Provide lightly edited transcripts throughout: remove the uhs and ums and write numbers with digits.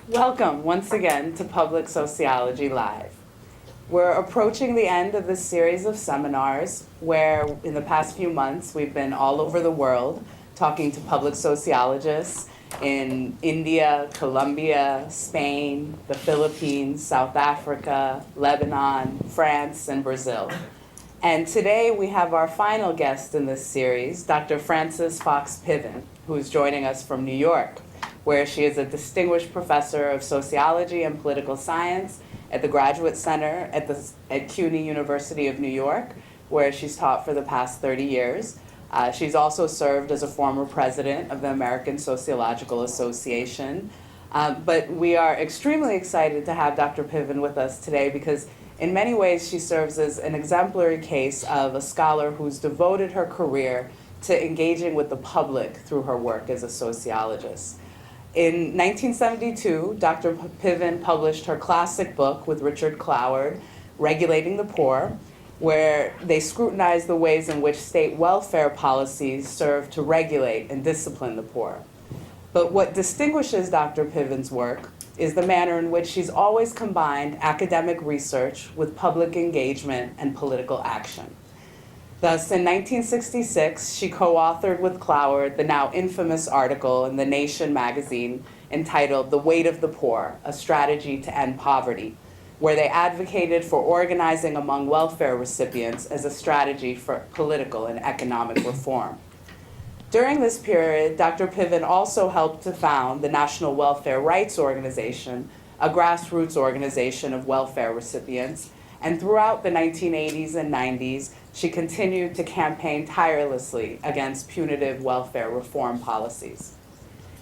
Welcome once again to Public Sociology Live. We're approaching the end of this series of seminars where in the past few months we've been all over the world talking to public sociologists in India, Colombia, Spain, the Philippines, South Africa, Lebanon, France, and Brazil. And today we have our final guest in this series, Dr. Frances Fox Piven, who is joining us from New York, where she is a distinguished professor of sociology and political science at the Graduate Center at CUNY University of New York, where she's taught for the past 30 years. She's also served as a former president of the American Sociological Association. But we are extremely excited to have Dr. Piven with us today because in many ways she serves as an exemplary case of a scholar who's devoted her career to engaging with the public through her work as a sociologist. In 1972, Dr. Piven published her classic book with Richard Cloward, Regulating the Poor, where they scrutinized the ways in which state welfare policies serve to regulate and discipline the poor. But what distinguishes Dr. Piven's work is the manner in which she's always combined academic research with public engagement and political action. Thus, in 1966, she co-authored with Cloward the now infamous article in The Nation magazine entitled The Weight of the Poor, A Strategy to End Poverty, where they advocated for organizing among welfare recipients as a strategy for political and economic reform. During this period, Dr. Piven also helped to found the National Welfare Rights Organization, a grassroots organization of welfare recipients, and throughout the 1980s and 90s, she continued to campaign tirelessly against punitive welfare reform policies.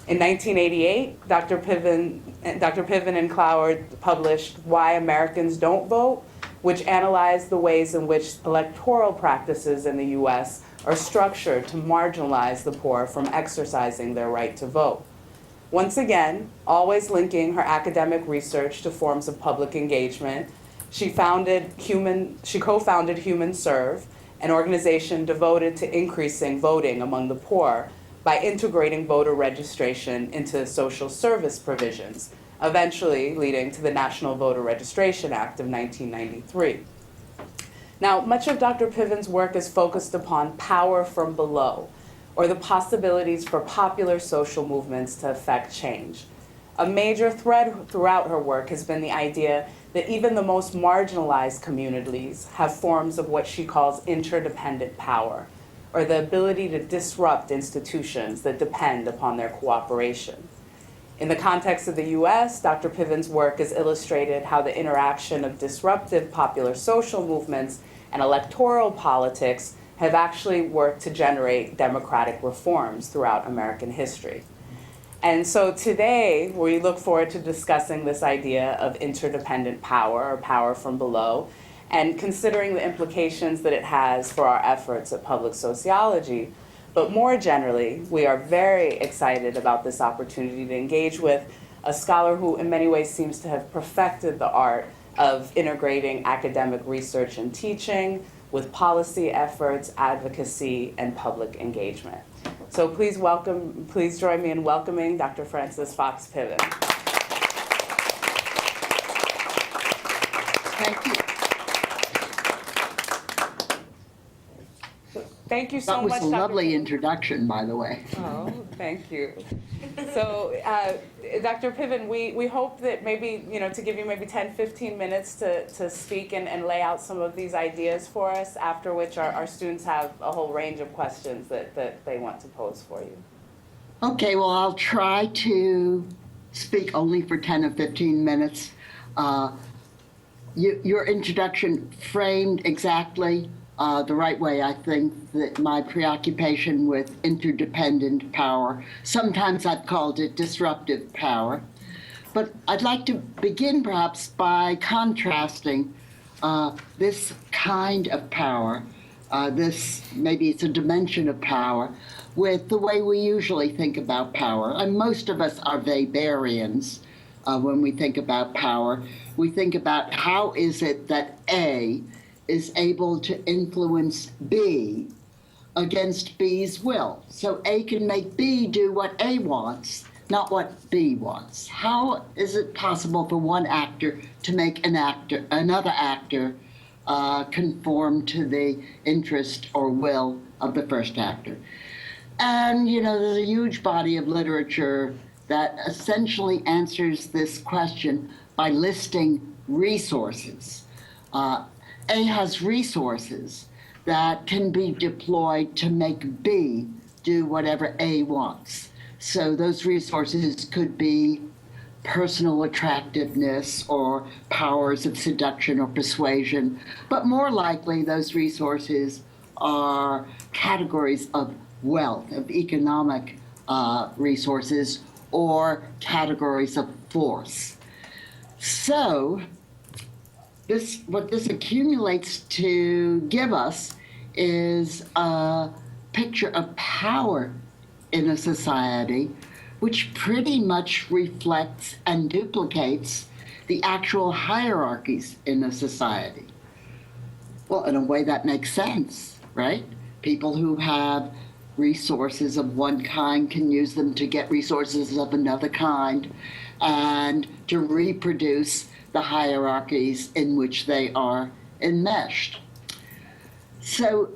In 1988, Dr. Piven and Cloward published Why Americans Don't Vote, which analyzed the ways in which electoral practices in the US are structured to marginalize the poor from exercising their right to vote. Once again, always linking her academic research to forms of public engagement, she co-founded Human Serve, an organization devoted to increasing voting among the poor by integrating voter registration into social service provisions, eventually leading to the National Voter Registration Act of 1993. Now, much of Dr. Piven's work is focused upon power from below, or the possibilities for popular social movements to affect change. A major thread throughout her work has been the idea that even the most marginalized communities have forms of what she calls interdependent power, or the ability to disrupt institutions that depend upon their cooperation. In the context of the US, Dr. Piven's work has illustrated how the interaction of disruptive popular social movements and electoral politics have actually worked to generate democratic reforms throughout American history. And so today, we look forward to discussing this idea of interdependent power, or power from below, and considering the implications that it has for our efforts at public sociology. But more generally, we are very excited about this opportunity to engage with a scholar who in many ways seems to have perfected the art of integrating academic research and teaching with policy efforts, advocacy, and public engagement. So please join me in welcoming Dr. Frances Fox Piven. Thank you. Thank you so much, That was a Dr. lovely Piven. introduction, by the way. Oh, thank you. So, Dr. Piven, we hope that maybe, to give you maybe 10, 15 minutes to speak and lay out some of these ideas for us, after which our students have a whole range of questions that they want to pose for you. Okay, well, I'll try to speak only for 10 or 15 minutes. Your introduction framed exactly the right way, I think, that my preoccupation with interdependent power, sometimes I've called it disruptive power. But I'd like to begin perhaps by contrasting this kind of power, maybe it's a dimension of power, with the way we usually think about power. And most of us are Weberians when we think about power. We think about how is it that A is able to influence B against B's will. So A can make B do what A wants, not what B wants. How is it possible for one actor to make another actor conform to the interest or will of the first actor? And, there's a huge body of literature that essentially answers this question by listing resources. A has resources that can be deployed to make B do whatever A wants. So those resources could be personal attractiveness or powers of seduction or persuasion, but more likely those resources are categories of wealth, of economic resources, or categories of force. So what this accumulates to give us is a picture of power in a society which pretty much reflects and duplicates the actual hierarchies in a society. Well, in a way that makes sense, right? People who have resources of one kind can use them to get resources of another kind and to reproduce the hierarchies in which they are enmeshed. So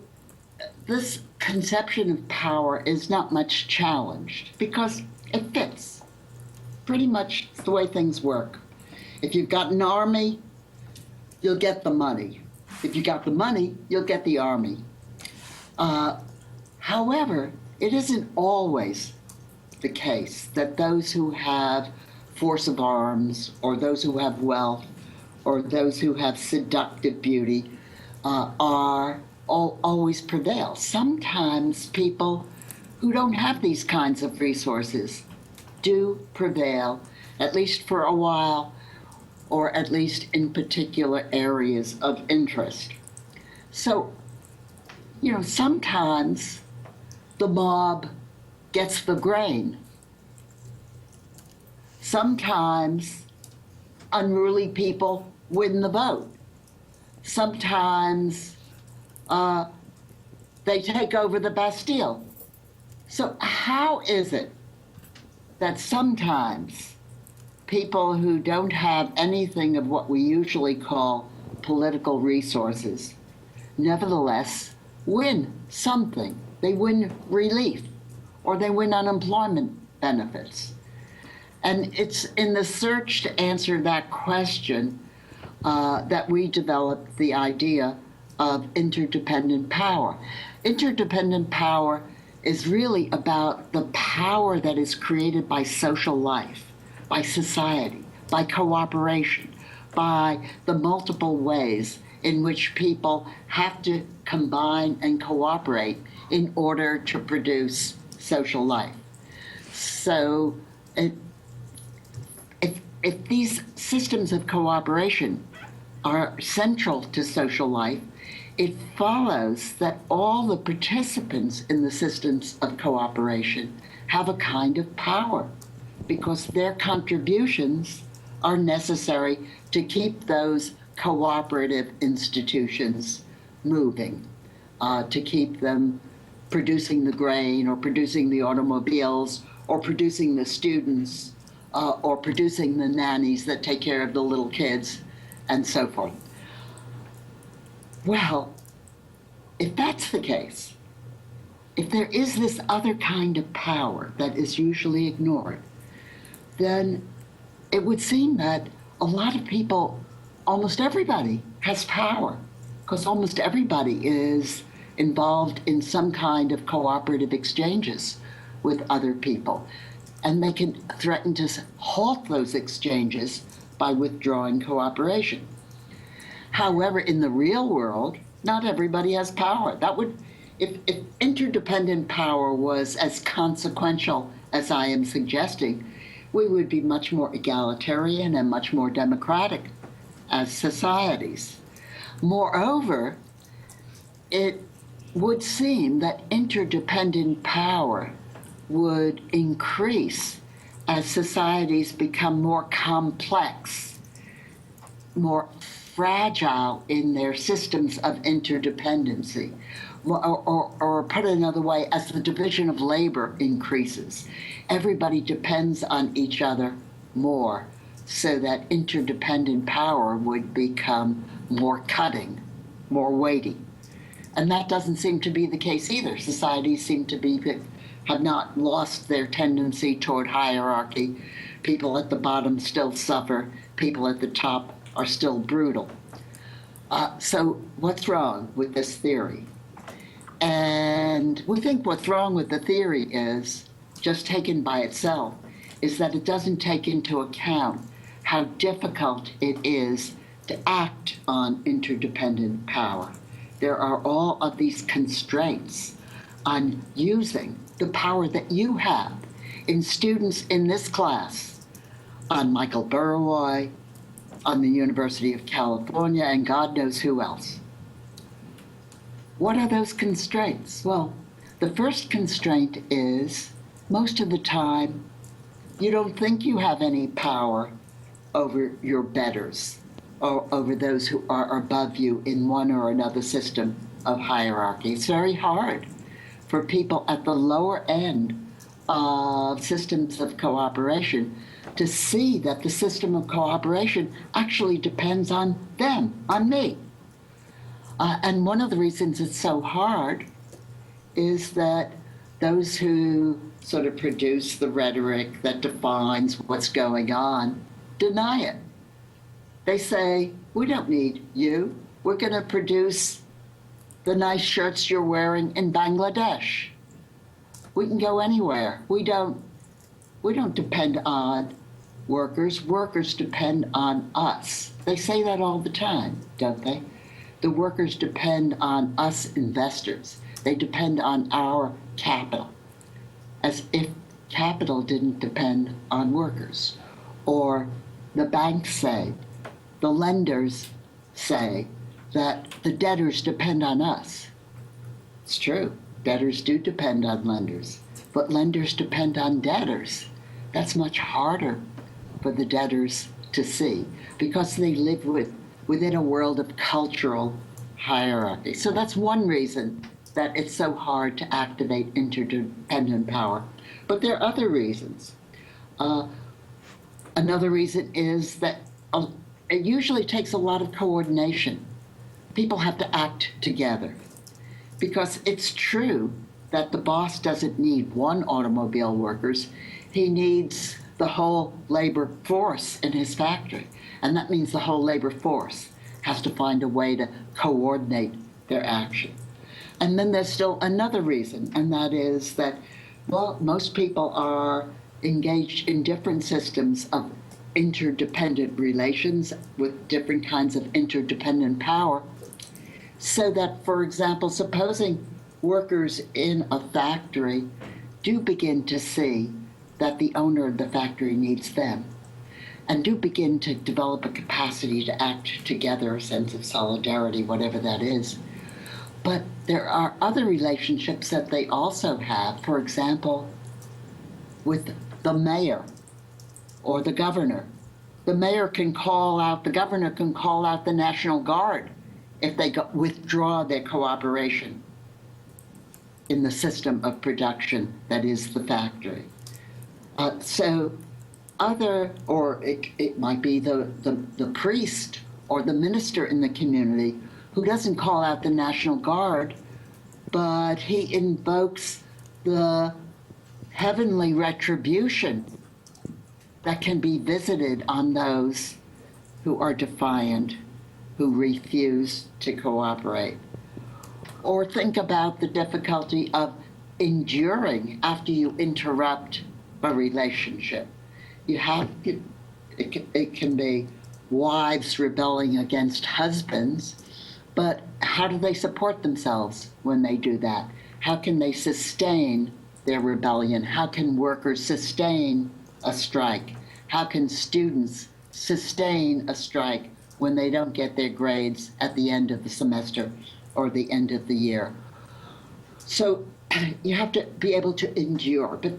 this conception of power is not much challenged because it fits pretty much the way things work. If you've got an army, you'll get the money. If you got the money, you'll get the army. However, it isn't always the case that those who have force of arms, or those who have wealth, or those who have seductive beauty always prevail. Sometimes people who don't have these kinds of resources do prevail, at least for a while, or at least in particular areas of interest. So, sometimes the mob gets the grain. Sometimes unruly people win the vote. Sometimes they take over the Bastille. So how is it that sometimes people who don't have anything of what we usually call political resources nevertheless win something? They win relief, or they win unemployment benefits. And it's in the search to answer that question that we developed the idea of interdependent power. Interdependent power is really about the power that is created by social life, by society, by cooperation, by the multiple ways in which people have to combine and cooperate in order to produce social life. So if these systems of cooperation are central to social life, it follows that all the participants in the systems of cooperation have a kind of power because their contributions are necessary to keep those cooperative institutions moving, to keep them producing the grain or producing the automobiles or producing the students or producing the nannies that take care of the little kids and so forth. Well, if that's the case, if there is this other kind of power that is usually ignored, then it would seem that a lot of people, almost everybody, has power, because almost everybody is involved in some kind of cooperative exchanges with other people. And they can threaten to halt those exchanges by withdrawing cooperation. However, in the real world, not everybody has power. That would, if interdependent power was as consequential as I am suggesting, we would be much more egalitarian and much more democratic as societies. Moreover, it would seem that interdependent power would increase as societies become more complex, more fragile in their systems of interdependency, or put it another way, as the division of labor increases, everybody depends on each other more, so that interdependent power would become more cutting, more weighty. And that doesn't seem to be the case either. Societies seem to have not lost their tendency toward hierarchy. People at the bottom still suffer. People at the top are still brutal. So what's wrong with this theory? And we think what's wrong with the theory is, just taken by itself, is that it doesn't take into account how difficult it is to act on interdependent power. There are all of these constraints on using the power that you have in students in this class, on Michael Burroy, on the University of California, and God knows who else. What are those constraints? Well, the first constraint is, most of the time, you don't think you have any power over your betters, or over those who are above you in one or another system of hierarchy. It's very hard for people at the lower end of systems of cooperation to see that the system of cooperation actually depends on them, on me. And one of the reasons it's so hard is that those who sort of produce the rhetoric that defines what's going on deny it. They say, we don't need you. We're going to produce the nice shirts you're wearing in Bangladesh. We can go anywhere. We don't depend on workers. Workers depend on us. They say that all the time, don't they? The workers depend on us investors. They depend on our capital, as if capital didn't depend on workers. Or the banks say, the lenders say that the debtors depend on us. It's true. Debtors do depend on lenders, but lenders depend on debtors. That's much harder for the debtors to see because they live within a world of cultural hierarchy. So that's one reason that it's so hard to activate interdependent power. But there are other reasons. Another reason is that it usually takes a lot of coordination. People have to act together. Because it's true that the boss doesn't need one automobile workers, he needs the whole labor force in his factory. And that means the whole labor force has to find a way to coordinate their action. And then there's still another reason, and that is that, well, most people are engaged in different systems of interdependent relations with different kinds of interdependent power. So that, for example, supposing workers in a factory do begin to see that the owner of the factory needs them, and do begin to develop a capacity to act together, a sense of solidarity, whatever that is. But there are other relationships that they also have, for example, with the mayor or the governor. The governor can call out the National Guard if they withdraw their cooperation in the system of production that is the factory. It might be the priest or the minister in the community who doesn't call out the National Guard, but he invokes the heavenly retribution that can be visited on those who are defiant, who refuse to cooperate. Or think about the difficulty of enduring after you interrupt a relationship. It can be wives rebelling against husbands, but how do they support themselves when they do that? How can they sustain their rebellion? How can workers sustain a strike? How can students sustain a strike when they don't get their grades at the end of the semester or the end of the year? So you have to be able to endure. But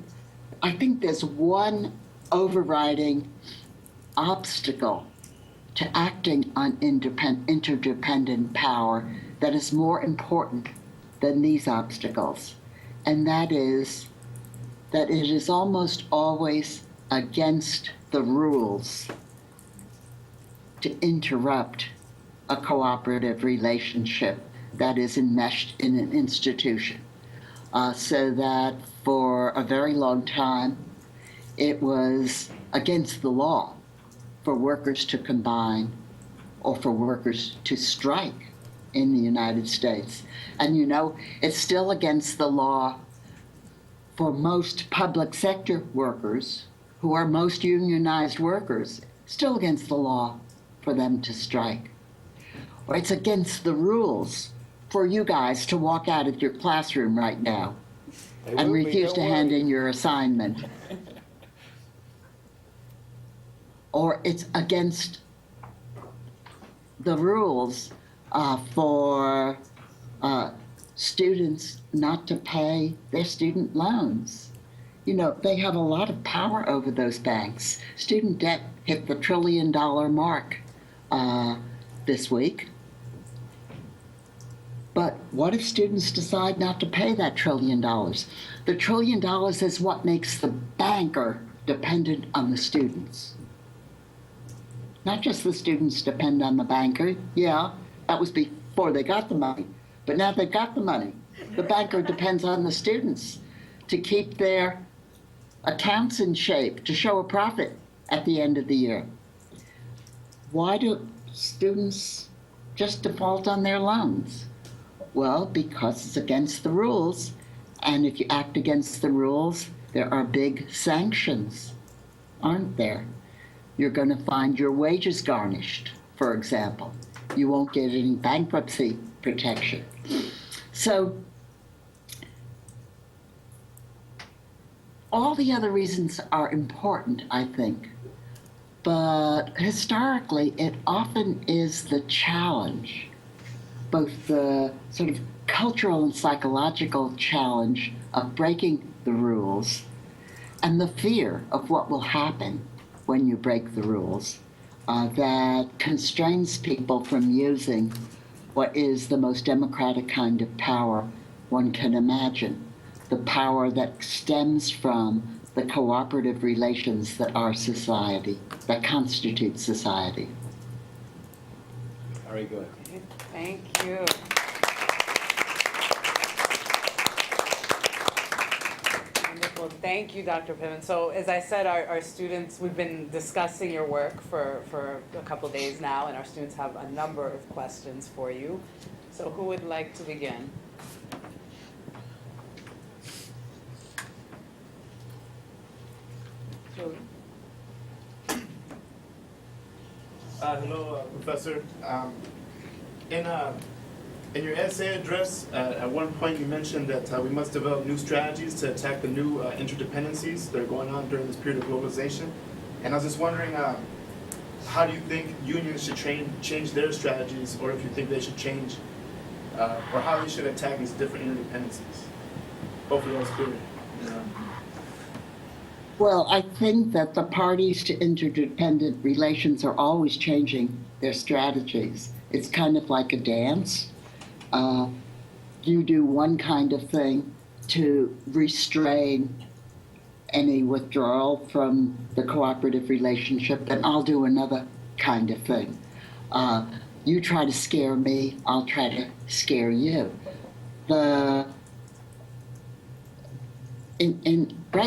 I think there's one overriding obstacle to acting on interdependent power that is more important than these obstacles, and that is that it is almost always against the rules to interrupt a cooperative relationship that is enmeshed in an institution. So that for a very long time, it was against the law for workers to combine or for workers to strike in the United States. And you know, it's still against the law for most public sector workers, who are most unionized workers, still against the law for them to strike. Or it's against the rules for you guys to walk out of your classroom right now and refuse to hand in your assignment. Or it's against the rules for students not to pay their student loans. You know, they have a lot of power over those banks. Student debt hit the $1 trillion mark this week. But what if students decide not to pay that $1 trillion? The $1 trillion is what makes the banker dependent on the students. Not just the students depend on the banker. Yeah, that was before they got the money. But now they've got the money. The banker depends on the students to keep their accounts in shape, to show a profit at the end of the year. Why do students just default on their loans? Well, because it's against the rules. And if you act against the rules, there are big sanctions, aren't there? You're going to find your wages garnished, for example. You won't get any bankruptcy protection. So all the other reasons are important, I think. But historically, it often is the challenge, both the sort of cultural and psychological challenge of breaking the rules and the fear of what will happen when you break the rules that constrains people from using what is the most democratic kind of power one can imagine, the power that stems from the cooperative relations that are society, that constitute society. All right, go ahead. Thank you. Wonderful. Thank you, Dr. Piven. So as I said, our students, we've been discussing your work for a couple of days now, and our students have a number of questions for you. So who would like to begin? Julie. Hello, Professor. In your essay address, at one point you mentioned that we must develop new strategies to attack the new interdependencies that are going on during this period of globalization. And I was just wondering, how do you think unions should change their strategies, or if you think they should change, or how they should attack these different interdependencies? Hopefully that's clear. Well, I think that the parties to interdependent relations are always changing their strategies. It's kind of like a dance. You do one kind of thing to restrain any withdrawal from the cooperative relationship, and I'll do another kind of thing. You try to scare me, I'll try to scare you. Right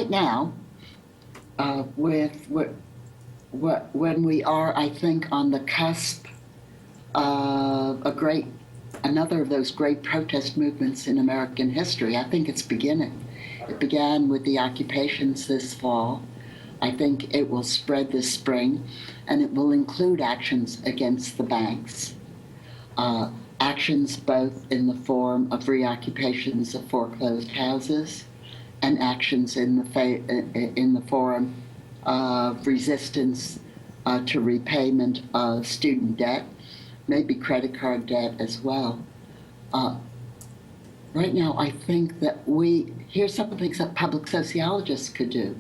now, when we are, I think, on the cusp of another of those great protest movements in American history, I think it's beginning. It began with the occupations this fall. I think it will spread this spring, and it will include actions against the banks. Actions both in the form of reoccupations of foreclosed houses and actions in the form of resistance to repayment of student debt, maybe credit card debt as well. Right now, I think that here's some of the things that public sociologists could do.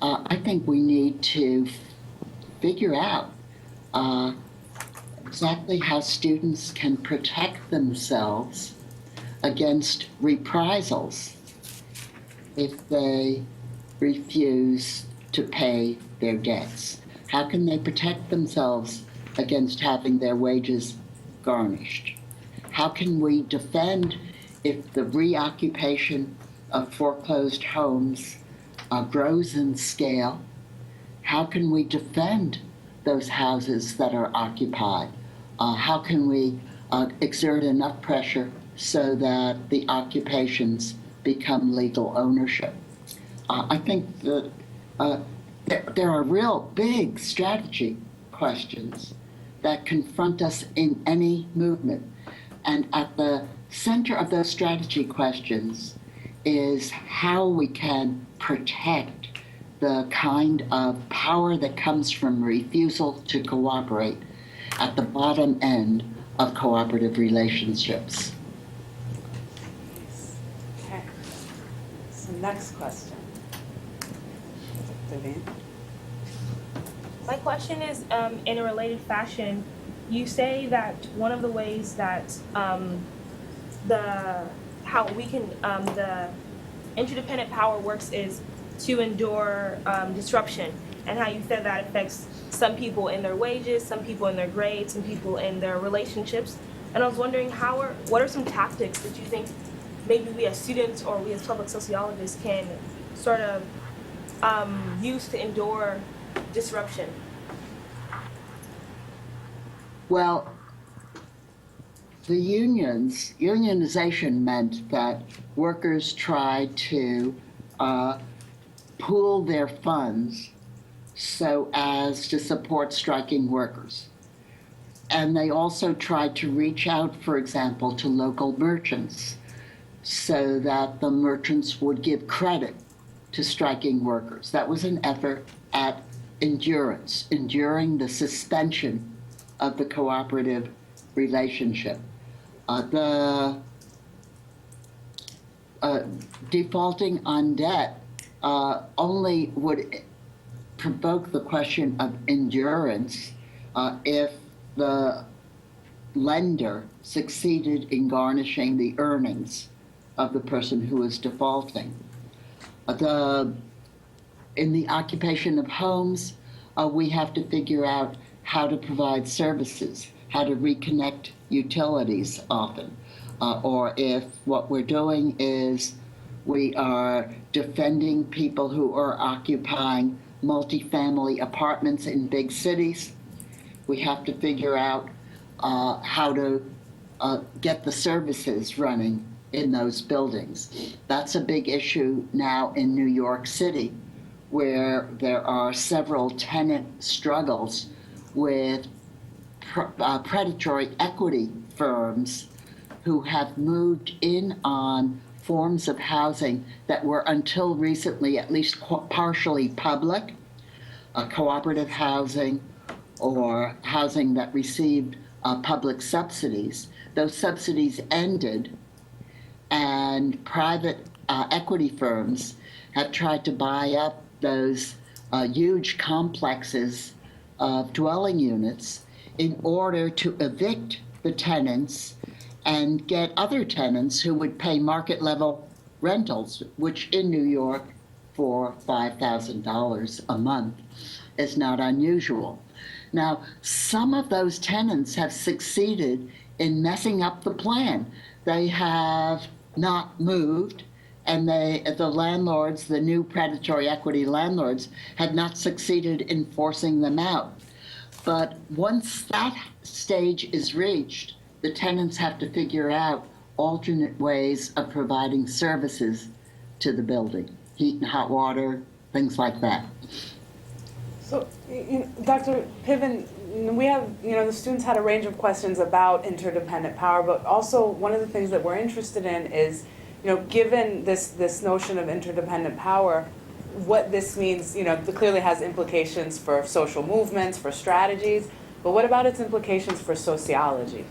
I think we need to figure out exactly how students can protect themselves against reprisals if they refuse to pay their debts? How can they protect themselves against having their wages garnished? How can we defend if the reoccupation of foreclosed homes grows in scale? How can we defend those houses that are occupied? How can we exert enough pressure so that the occupations become legal ownership? I think that there are real big strategy questions that confront us in any movement. And at the center of those strategy questions is how we can protect the kind of power that comes from refusal to cooperate at the bottom end of cooperative relationships. Okay. So next question. Vivian? My question is, in a related fashion, you say that one of the ways that the interdependent power works is to endure disruption, and how you said that affects some people in their wages, some people in their grades, some people in their relationships. And I was wondering what are some tactics that you think maybe we as students or we as public sociologists can sort of use to endure disruption? Well, the unionization meant that workers tried to pool their funds so as to support striking workers. And they also tried to reach out, for example, to local merchants so that the merchants would give credit to striking workers. That was an effort at endurance, enduring the suspension of the cooperative relationship. Defaulting on debt only would provoke the question of endurance if the lender succeeded in garnishing the earnings of the person who is defaulting. In the occupation of homes, we have to figure out how to provide services, how to reconnect utilities often, or if what we're doing is we are defending people who are occupying multifamily apartments in big cities, we have to figure out how to get the services running in those buildings. That's a big issue now in New York City, where there are several tenant struggles with predatory equity firms who have moved in on forms of housing that were until recently at least partially public, cooperative housing or housing that received public subsidies. Those subsidies ended, and private equity firms have tried to buy up those huge complexes of dwelling units in order to evict the tenants and get other tenants who would pay market level rentals, which in New York for $5,000 a month is not unusual. Now, some of those tenants have succeeded in messing up the plan. They have not moved, and the landlords, the new predatory equity landlords, had not succeeded in forcing them out. But once that stage is reached, the tenants have to figure out alternate ways of providing services to the building, heat and hot water, things like that. So, Dr. Piven, we have, the students had a range of questions about interdependent power, but also one of the things that we're interested in is, given this notion of interdependent power, what this means, it clearly has implications for social movements, for strategies, but what about its implications for sociology?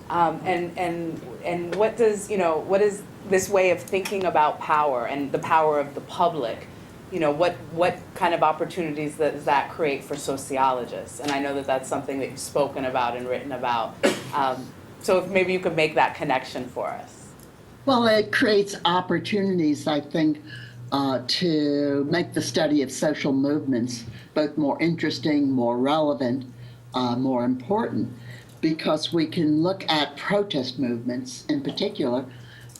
And what what is this way of thinking about power and the power of the public? What kind of opportunities does that create for sociologists? And I know that that's something that you've spoken about and written about. So if maybe you could make that connection for us. Well, it creates opportunities, I think, to make the study of social movements both more interesting, more relevant, more important, because we can look at protest movements in particular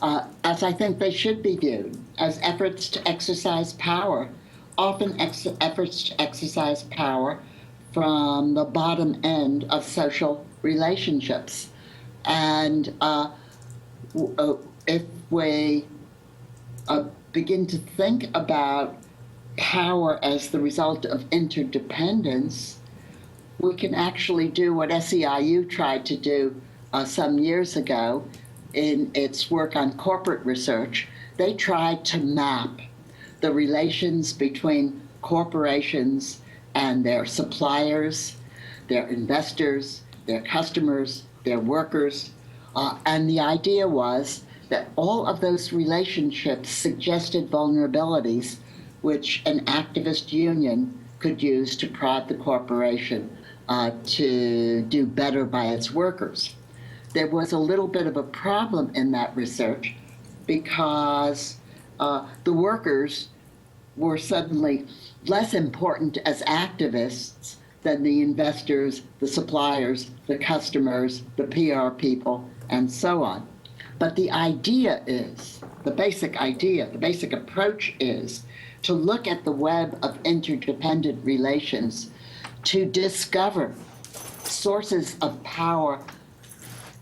as I think they should be viewed, as efforts to exercise power, often efforts to exercise power from the bottom end of social relationships. And if we begin to think about power as the result of interdependence, we can actually do what SEIU tried to do some years ago in its work on corporate research. They tried to map the relations between corporations and their suppliers, their investors, their customers, their workers. And the idea was that all of those relationships suggested vulnerabilities which an activist union could use to prod the corporation to do better by its workers. There was a little bit of a problem in that research because the workers were suddenly less important as activists than the investors, the suppliers, the customers, the PR people, and so on. But the idea is, the basic approach is to look at the web of interdependent relations to discover sources of power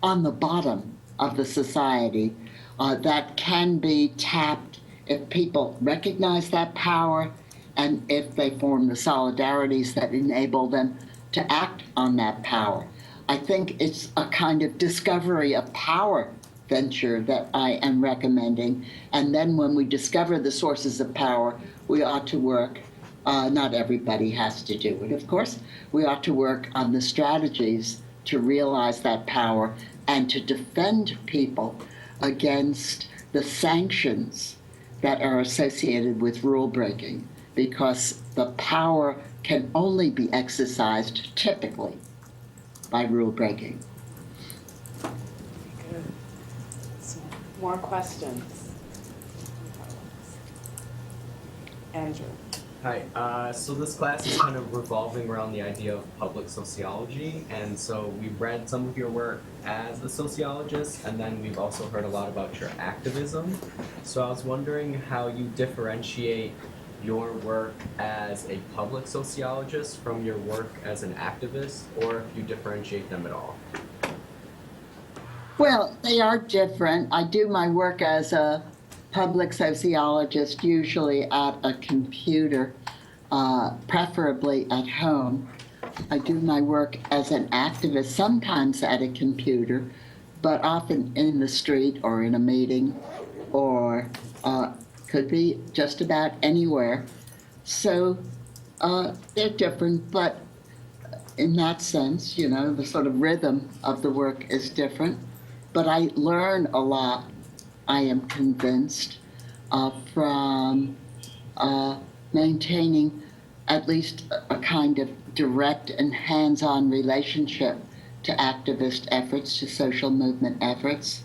on the bottom of the society that can be tapped if people recognize that power and if they form the solidarities that enable them to act on that power. I think it's a kind of discovery of power venture that I am recommending. And then when we discover the sources of power, we ought to work, not everybody has to do it, of course, we ought to work on the strategies to realize that power and to defend people against the sanctions that are associated with rule breaking, because the power can only be exercised typically by rule breaking. Good. So, more questions? Andrew. Hi, so this class is kind of revolving around the idea of public sociology, and so we've read some of your work as a sociologist, and then we've also heard a lot about your activism. So I was wondering how you differentiate your work as a public sociologist from your work as an activist, or if you differentiate them at all. Well, they are different. I do my work as a public sociologist usually at a computer, preferably at home. I do my work as an activist sometimes at a computer, but often in the street or in a meeting, or could be just about anywhere. So they're different, but in that sense, you know, the sort of rhythm of the work is different. But I learn a lot, I am convinced, from maintaining at least a kind of direct and hands-on relationship to activist efforts, to social movement efforts.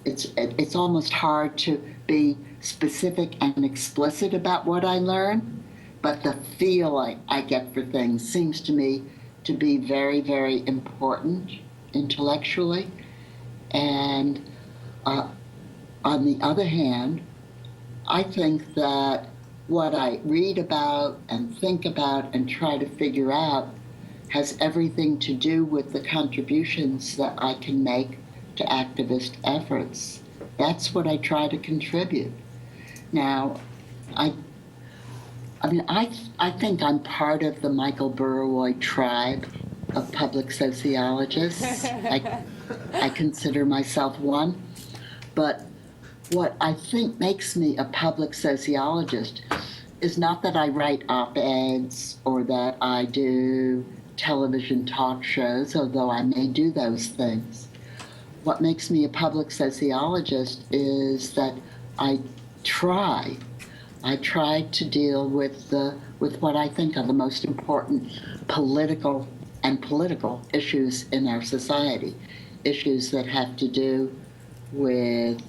It's almost hard to be specific and explicit about what I learn, but the feel I get for things seems to me to be very, very important intellectually. And on the other hand, I think that what I read about and think about and try to figure out has everything to do with the contributions that I can make to activist efforts. That's what I try to contribute. Now, I think I'm part of the Michael Burawoy tribe of public sociologists. I consider myself one. But what I think makes me a public sociologist is not that I write op-eds or that I do television talk shows, although I may do those things. What makes me a public sociologist is that I try to deal with what I think are the most important political issues in our society, issues that have to do with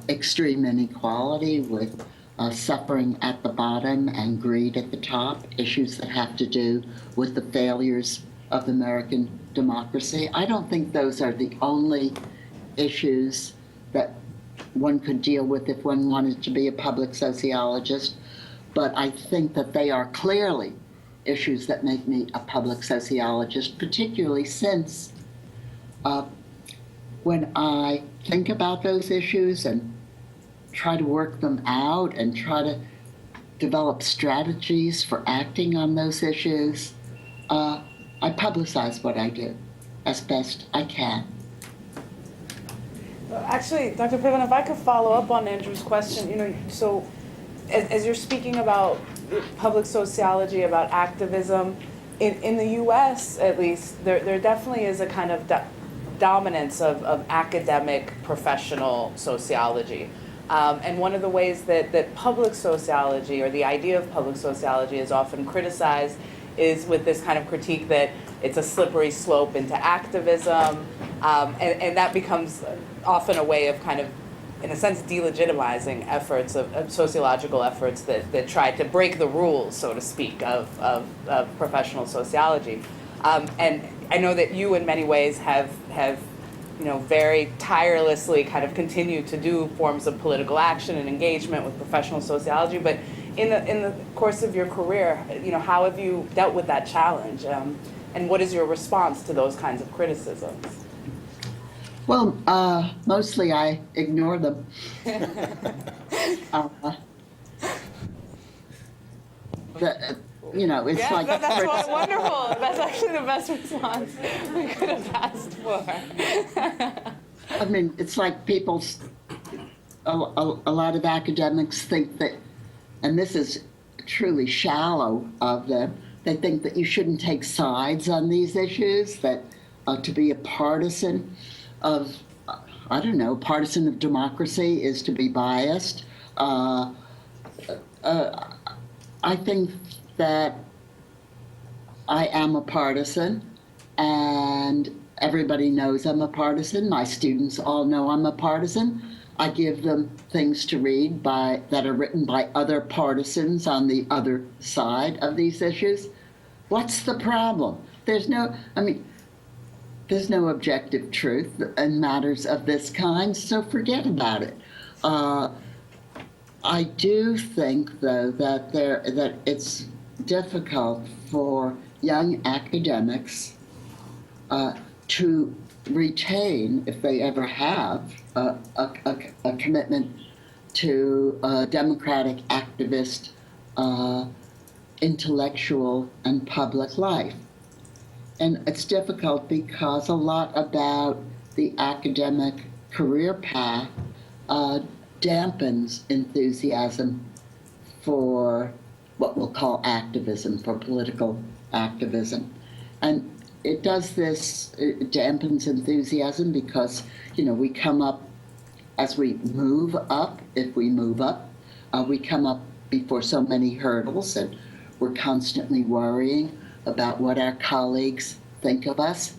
extreme inequality, with suffering at the bottom and greed at the top, issues that have to do with the failures of American democracy. I don't think those are the only issues that one could deal with if one wanted to be a public sociologist, but I think that they are clearly issues that make me a public sociologist, particularly since when I think about those issues and try to work them out and try to develop strategies for acting on those issues, I publicize what I do as best I can. Actually, Dr. Piven, if I could follow up on Andrew's question, so as you're speaking about public sociology, about activism, in the U.S. at least, there definitely is a kind of dominance of academic professional sociology. And one of the ways that public sociology, or the idea of public sociology, is often criticized is with this kind of critique that it's a slippery slope into activism, and that becomes often a way of kind of, in a sense, delegitimizing efforts of sociological efforts that try to break the rules, so to speak, of professional sociology. And I know that you, in many ways, have very tirelessly kind of continued to do forms of political action and engagement with professional sociology. But in the course of your career, how have you dealt with that challenge? And what is your response to those kinds of criticisms? Well, mostly I ignore them. It's Yeah, like that's wonderful. That's actually the best response we could have asked for. I mean, it's like a lot of academics think that, and this is truly shallow of them, they think that you shouldn't take sides on these issues, that to be a partisan of, partisan of democracy is to be biased. I think that I am a partisan, and everybody knows I'm a partisan. My students all know I'm a partisan. I give them things to read that are written by other partisans on the other side of these issues. What's the problem? There's no objective truth in matters of this kind, so forget about it. I do think, though, that it's difficult for young academics to retain, if they ever have, a commitment to democratic activist intellectual and public life. And it's difficult because a lot about the academic career path dampens enthusiasm for what we'll call activism, for political activism. And it does this, it dampens enthusiasm because, we come up, as we move up, if we move up, we come up before so many hurdles, and we're constantly worrying about what our colleagues think of us,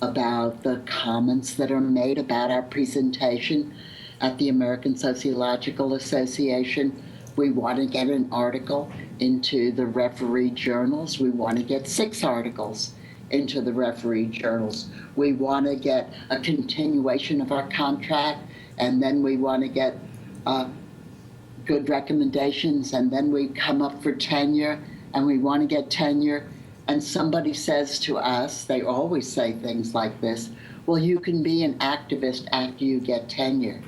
about the comments that are made about our presentation at the American Sociological Association. We want to get an article into the referee journals. We want to get 6 articles into the referee journals. We want to get a continuation of our contract, and then we want to get good recommendations, and then we come up for tenure, and we want to get tenure, and somebody says to us, they always say things like this, well, you can be an activist after you get tenure.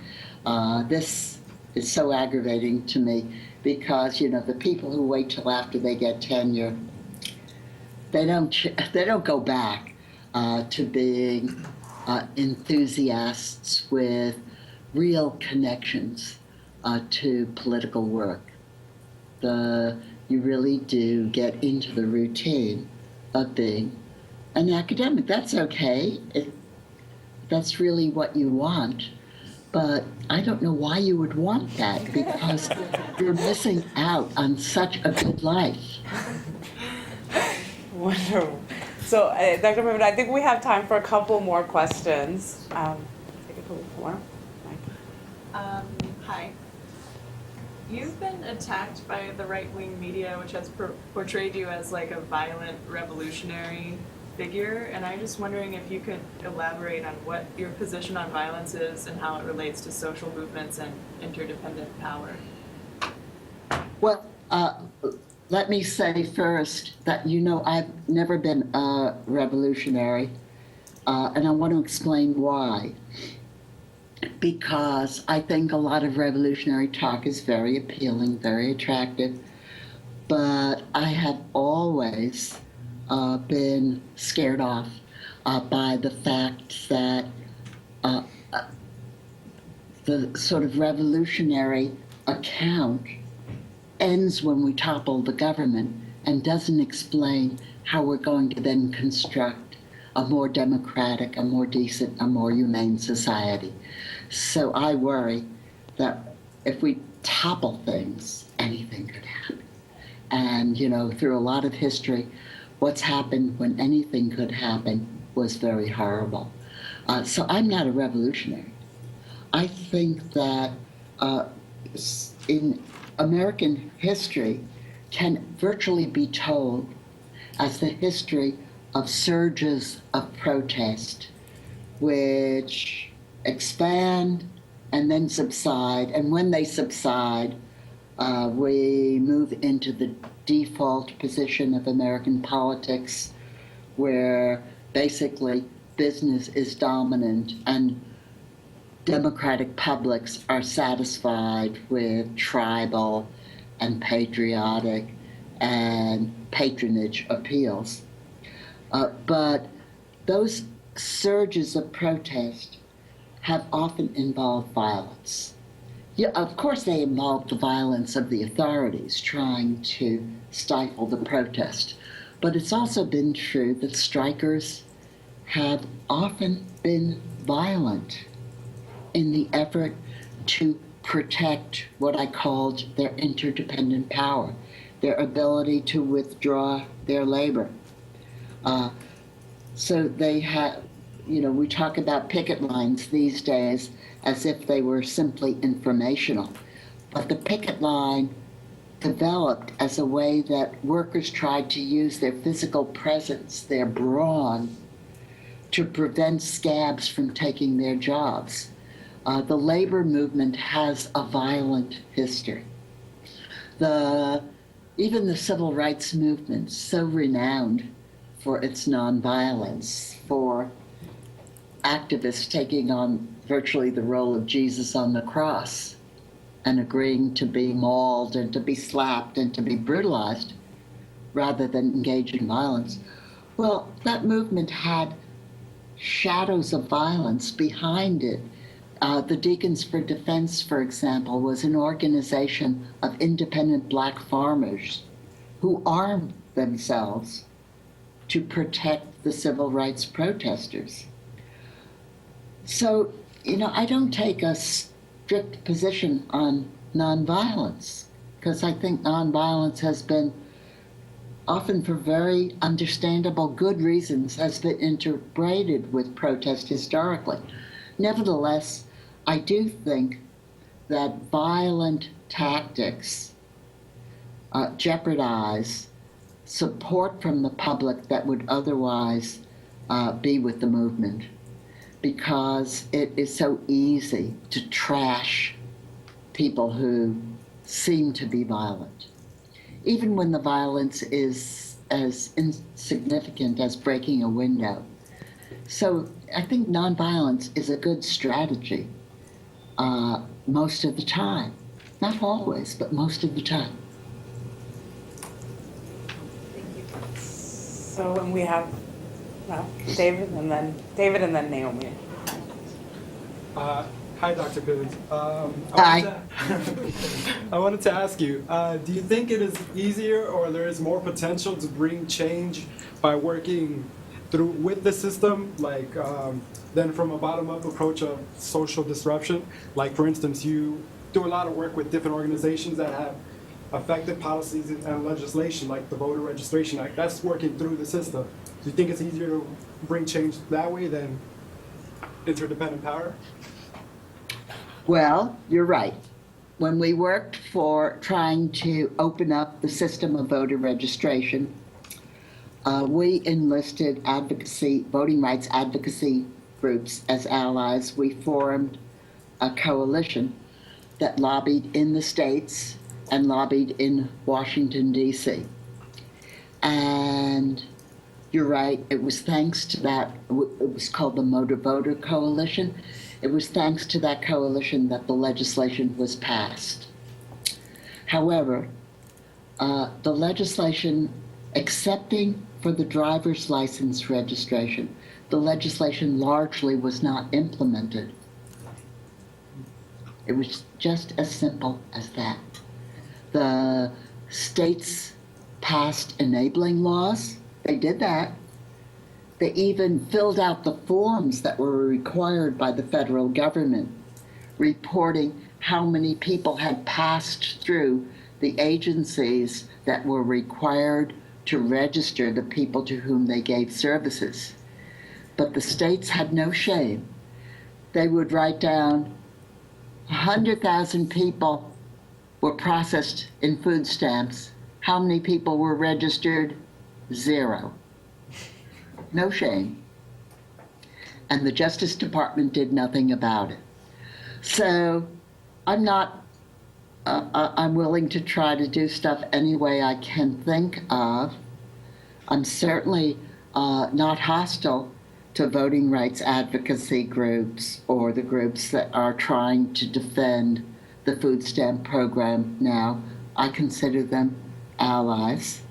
This is so aggravating to me because, the people who wait till after they get tenure, they don't go back to being enthusiasts with real connections to political work. You really do get into the routine of being an academic. That's okay. That's really what you want. But I don't know why you would want that, because you're missing out on such a good life. Wonderful. So, Dr. Piven, I think we have time for a couple more questions. Take a couple more. Hi. You've been attacked by the right-wing media, which has portrayed you as like a violent revolutionary figure, and I'm just wondering if you could elaborate on what your position on violence is and how it relates to social movements and interdependent power. Well, let me say first that, I've never been a revolutionary, and I want to explain why. Because I think a lot of revolutionary talk is very appealing, very attractive, but I have always been scared off by the fact that the sort of revolutionary account ends when we topple the government and doesn't explain how we're going to then construct a more democratic, a more decent, a more humane society. So I worry that if we topple things, anything could happen. And, through a lot of history, what's happened when anything could happen was very horrible. So I'm not a revolutionary. I think that in American history can virtually be told as the history of surges of protest, which expand and then subside. And when they subside, we move into the default position of American politics, where basically business is dominant and democratic publics are satisfied with tribal and patriotic and patronage appeals. But those surges of protest have often involved violence. Yeah, of course they involve the violence of the authorities trying to stifle the protest. But it's also been true that strikers have often been violent in the effort to protect what I called their interdependent power, their ability to withdraw their labor. So they have, we talk about picket lines these days as if they were simply informational. But the picket line developed as a way that workers tried to use their physical presence, their brawn, to prevent scabs from taking their jobs. The labor movement has a violent history. Even the civil rights movement, so renowned for its nonviolence, for activists taking on virtually the role of Jesus on the cross and agreeing to be mauled and to be slapped and to be brutalized rather than engage in violence. Well, that movement had shadows of violence behind it. The Deacons for Defense, for example, was an organization of independent black farmers who armed themselves to protect the civil rights protesters. So, I don't take a strict position on nonviolence, because I think nonviolence has been, often for very understandable good reasons, has been integrated with protest historically. Nevertheless, I do think that violent tactics jeopardize support from the public that would otherwise be with the movement, because it is so easy to trash people who seem to be violent, even when the violence is as insignificant as breaking a window. So I think nonviolence is a good strategy most of the time. Not always, but most of the time. So when we have David and then Naomi. Hi, Dr. Piven. Hi. I wanted to ask you, do you think it is easier or there is more potential to bring change by working with the system, than from a bottom-up approach of social disruption? Like, for instance, you do a lot of work with different organizations that have affected policies and legislation, like the Voter Registration Act. That's working through the system. Do you think it's easier to bring change that way than interdependent power? Well, you're right. When we worked for trying to open up the system of voter registration, we enlisted advocacy, voting rights advocacy groups as allies. We formed a coalition that lobbied in the states and lobbied in Washington, D.C. And you're right, it was thanks to that, it was called the Motor Voter Coalition. It was thanks to that coalition that the legislation was passed. However, the legislation accepting for the driver's license registration, the legislation largely was not implemented. It was just as simple as that. The states passed enabling laws. They did that. They even filled out the forms that were required by the federal government, reporting how many people had passed through the agencies that were required to register the people to whom they gave services. But the states had no shame. They would write down 100,000 people were processed in food stamps. How many people were registered? 0. No shame. And the Justice Department did nothing about it. So I'm willing to try to do stuff any way I can think of. I'm certainly not hostile to voting rights advocacy groups or the groups that are trying to defend the food stamp program now. I consider them allies.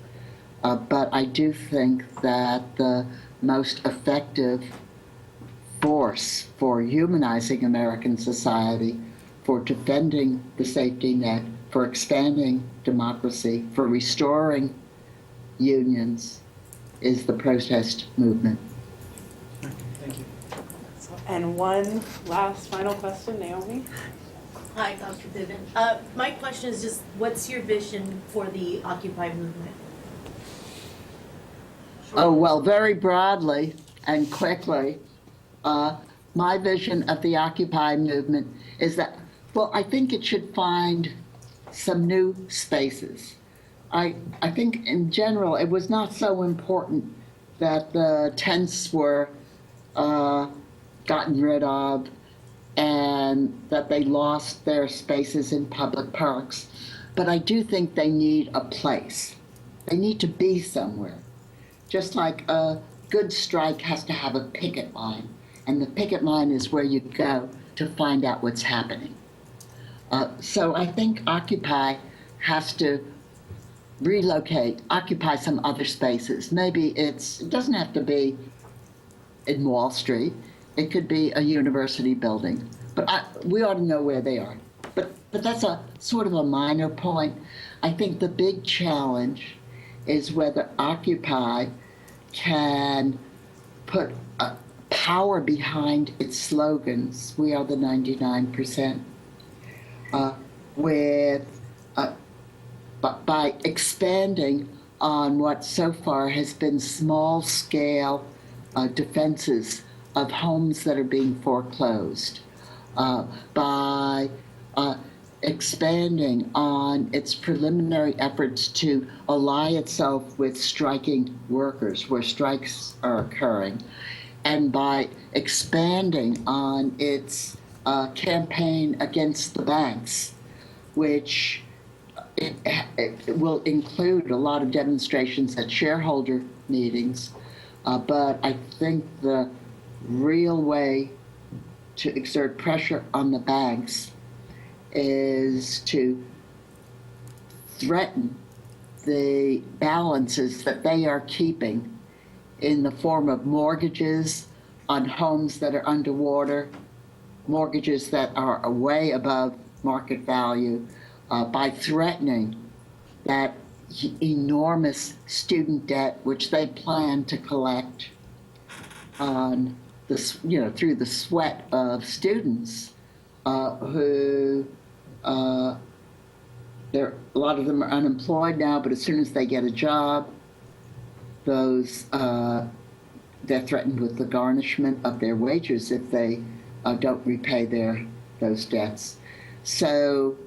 But I do think that the most effective force for humanizing American society, for defending the safety net, for expanding democracy, for restoring unions, is the protest movement. Thank you. And one last final question, Naomi? Hi, Dr. Piven. My question is just, what's your vision for the Occupy movement? Oh, well, very broadly and quickly, my vision of the Occupy movement is that, well, I think it should find some new spaces. I think in general, it was not so important that the tents were gotten rid of and that they lost their spaces in public parks. But I do think they need a place. They need to be somewhere. Just like a good strike has to have a picket line, and the picket line is where you go to find out what's happening. So I think Occupy has to relocate, occupy some other spaces. Maybe it doesn't have to be in Wall Street. It could be a university building, but we ought to know where they are. But that's a sort of a minor point. I think the big challenge is whether Occupy can put power behind its slogans. We are the 99%. By expanding on what so far has been small-scale defenses of homes that are being foreclosed, by expanding on its preliminary efforts to ally itself with striking workers where strikes are occurring, and by expanding on its campaign against the banks, which it will include a lot of demonstrations at shareholder meetings, but I think the real way to exert pressure on the banks is to threaten the balances that they are keeping in the form of mortgages on homes that are underwater, mortgages that are way above market value, by threatening that enormous student debt, which they plan to collect on this, through the sweat of students who a lot of them are unemployed now, but as soon as they get a job, they're threatened with the garnishment of their wages if they don't repay their those debts. So,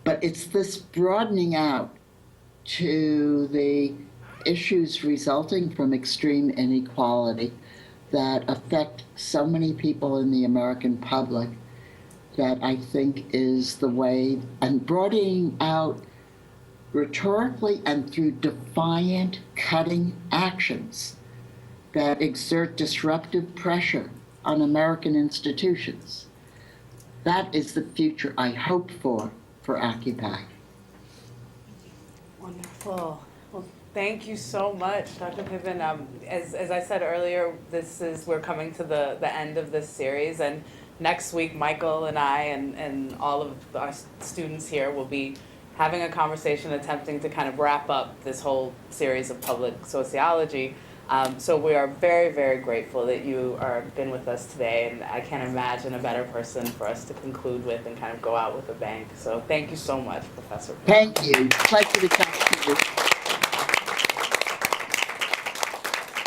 but it's this broadening out to the issues resulting from extreme inequality that affect so many people in the American public that I think is the way, and broadening out rhetorically and through defiant, cutting actions that exert disruptive pressure on American institutions. That is the future I hope for Occupy. Wonderful. Well, thank you so much, Dr. Piven. As I said earlier, we're coming to the end of this series, and next week, Michael and I and all of our students here will be having a conversation attempting to kind of wrap up this whole series of public sociology. So we are very, very grateful that you are been with us today, and I can't imagine a better person for us to conclude with and kind of go out with a bang. So thank you so much, Professor. Thank you. Pleasure to talk to you.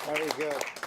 Very good.